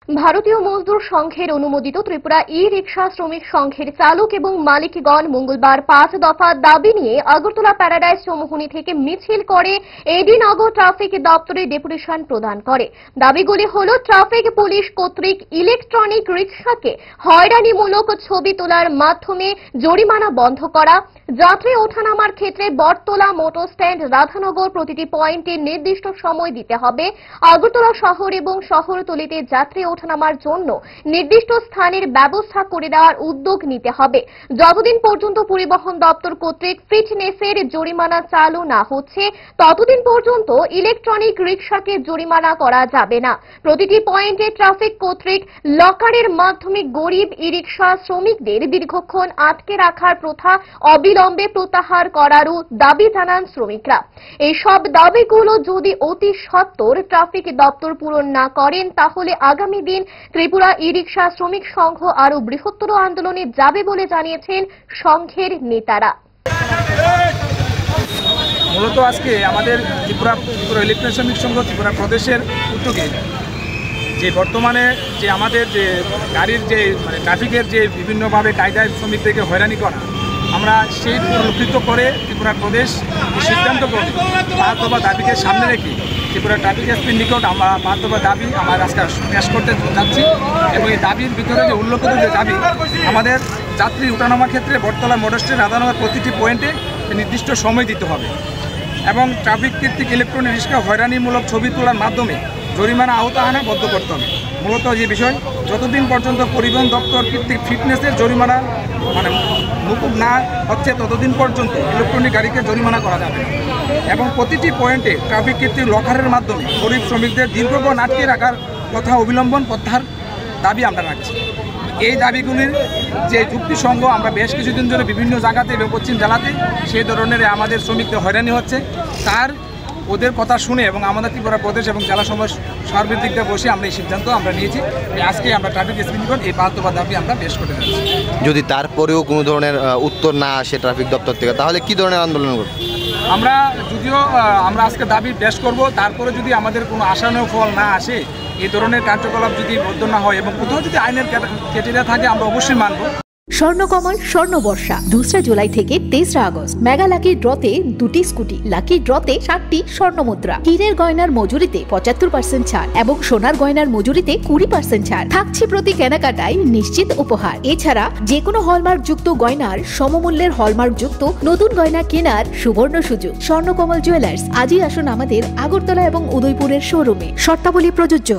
ভারতীয় মজদুর সংঘের অনুমোদিত ত্রিপুরা ই-রিকশা শ্রমিক সংঘের চালক এবং মালিকগণ মঙ্গলবার 5 দফা দাবি নিয়ে আগরতলা প্যারাডাইস চৌমুহনী থেকে মিছিল করে এডিনগর ট্রাফিক দপ্তরে ডেপুটেশন প্রদান করে। দাবিগুলি হল ট্রাফিক পুলিশ কর্তৃক ইলেকট্রনিক রিকশাকে হয়রানিমূলক ছবি তোলার মাধ্যমে জরিমানা বন্ধ করা, যাত্রী ওঠানামার ক্ষেত্রে বটতলা মোটর স্ট্যান্ড রাধানগর প্রতিটি পয়েন্টে নির্দিষ্ট সময় দিতে হবে, আগরতলা শহর এবং শহরতলিতে যাত্রী ওঠানামার জন্য নির্দিষ্ট স্থানের ব্যবস্থা করে দেওয়ার উদ্যোগ নিতে হবে। যতদিন পর্যন্ত পরিবহন দপ্তর কর্তৃক ফিটনেসের জরিমানা চালু না হচ্ছে ততদিন পর্যন্ত ইলেকট্রনিক রিকশাকে জরিমানা করা যাবে না। প্রতিটি পয়েন্টে ট্রাফিক কর্তৃক লকারের মাধ্যমে গরিব ই-রিকশা শ্রমিকদের দীর্ঘক্ষণ আটকে রাখার প্রথা অবিলম্বে প্রত্যাহার করারও দাবি জানান শ্রমিকরা। এইসব দাবিগুলো যদি অতি সত্বর ট্রাফিক দপ্তর পূরণ না করেন তাহলে আগামী দিন ত্রিপুরা ই-রিকশা শ্রমিক সংঘ আরো বৃহত্তর আন্দোলনে যাবে বলে জানিয়েছেন সংঘের নেতারা। মূলত আজকে আমাদের ত্রিপুরা ইলেকট্রনিক শ্রমিক সংঘ ত্রিপুরা প্রদেশের উদ্যোগে যে বর্তমানে যে আমাদের যে গাড়ির যে ট্রাফিকের যে বিভিন্নভাবে কায়দায় শ্রমিকদেরকে হয়রানি করা, আমরা সেই পরিলক্ষিত করে ত্রিপুরা প্রদেশ সিদ্ধান্ত করে 5 দফা দাবিকে সামনে রেখে ত্রিপুরা ট্রাফিক এসপির নিকট আমরা 5 দফা দাবি আমার আজকে পেশ করতে যাচ্ছি। এবং এই দাবির ভিতরে যে উল্লেখিত যে দাবি, আমাদের যাত্রী ওঠানামার ক্ষেত্রে বটতলা মোটর স্ট্যান্ড রাধানগর প্রতিটি পয়েন্টে নির্দিষ্ট সময় দিতে হবে এবং ট্রাফিক কর্তৃক ইলেকট্রনিক রিক্সা হয়রানিমূলক ছবি তোলার মাধ্যমে জরিমানা আওতায় বদ্ধ করতে হবে। মূলত যে বিষয়, যতদিন পর্যন্ত পরিবহন দপ্তর কর্তৃক ফিটনেসের জরিমানা মুকুব না হচ্ছে ততদিন পর্যন্ত ইলেকট্রনিক গাড়িকে জরিমানা করা যাবে এবং প্রতিটি পয়েন্টে ট্রাফিক কর্তৃক লকারের মাধ্যমে গরিব শ্রমিকদের দীর্ঘক্ষণ আটকে রাখার কথা অবিলম্বন প্রত্যাহার দাবি আমরা রাখছি। এই দাবিগুলির যে যুক্তিসঙ্গ, আমরা বেশ কিছুদিন ধরে বিভিন্ন জায়গাতে এবং পশ্চিম জেলাতে সেই ধরনের আমাদের শ্রমিকদের হয়রানি হচ্ছে, তার ওদের কথা শুনে এবং আমাদের ত্রিপুরা প্রদেশ এবং জেলা সমাজ সার্বিক দিক দিয়ে বসে আমরা এই সিদ্ধান্ত আমরা নিয়েছি। আজকে আমরা ট্রাফিক এসপি নিকট এই 5 দফা দাবি আমরা পেশ করে যাচ্ছি। যদি তারপরেও কোনো ধরনের উত্তর না আসে ট্রাফিক দপ্তর থেকে, তাহলে কি ধরনের আন্দোলন করব? আমরা যদিও আমরা আজকে দাবি পেশ করব, তারপরে যদি আমাদের কোনো আশানুরূপ ফল না আসে, এই ধরনের কার্যকলাপ যদি বদ্ধ না হয় এবং কোথাও যদি আইনের ক্রাইটেরিয়া থাকে, আমরা অবশ্যই মানব। স্বর্ণকমল স্বর্ণবর্ষা 2 জুলাই থেকে 23 আগস্ট। মেগা লাকি ড্রতে 2টি স্কুটি, লাকি ড্রতে 7টি স্বর্ণমুদ্রা, হীরের গয়নার মজুরিতে 75% ছাড় এবং সোনার গয়নার মজুরিতে 20% ছাড় থাকছে প্রতি কেনাকাটায় নিশ্চিত উপহার। এছাড়া যে কোনো হলমার্ক যুক্ত গয়নার সমমূল্যের হলমার্ক যুক্ত নতুন গয়না কেনার সুবর্ণ সুযোগ। স্বর্ণকমল জুয়েলার্স, আজই আসুন আমাদের আগরতলা এবং উদয়পুরের শোরুমে। শর্তাবলী প্রযোজ্য।